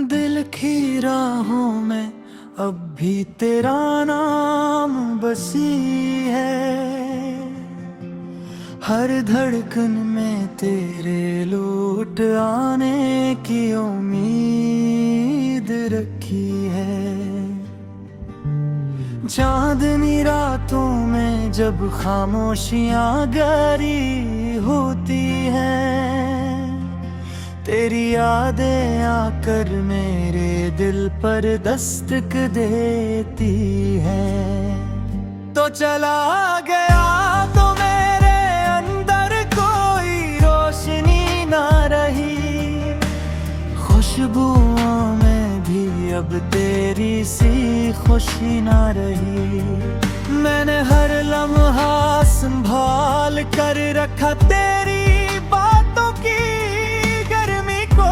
दिल की राहों में अब भी तेरा नाम बसी है। हर धड़कन में तेरे लौट आने की उम्मीद रखी है। चांदनी रातों में जब खामोशियां गहरी होती हैं, तेरी यादें आकर मेरे दिल पर दस्तक देती है। तो चला गया तो मेरे अंदर कोई रोशनी ना रही, खुशबुओं में भी अब तेरी सी खुशी ना रही। मैंने हर लम्हा संभाल कर रखा तेरी बातों की गर्मी को,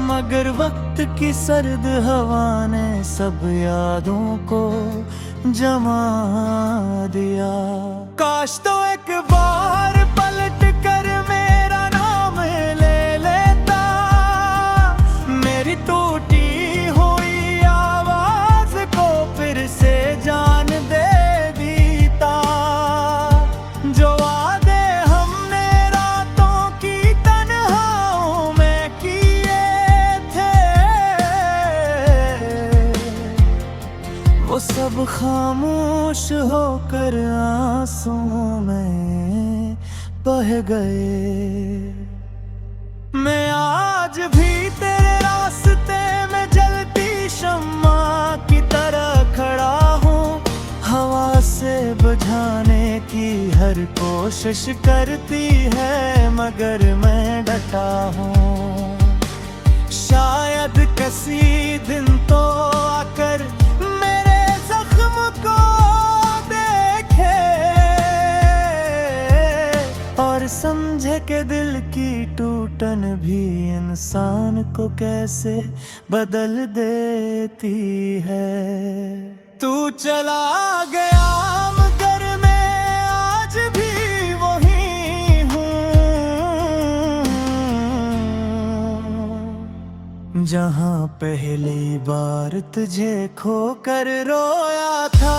मगर वक्त की सर्द हवा ने सब यादों को जमा दिया। काश तो एक बार पलट कर मेरा नाम ले लेता, मेरी टूटी हुई आवाज को फिर से जान दे देता। जो वादे हमने रातों की तन्हाओं में किए थे, वो सब खामोश होकर आंसुओं में बह गए। मैं आज भी तेरे रास्ते में जलती शम्मा की तरह खड़ा हूँ, हवा से बुझाने की हर कोशिश करती है मगर मैं डटा हूँ। शायद किसी दिन तो आकर मेरे जख्म को देखे और समझे कि दिल की टूटन भी इंसान को कैसे बदल देती है। तू चला गया मगर मैं आज भी वही हूँ, जहाँ पहली बार तुझे खोकर रोया था।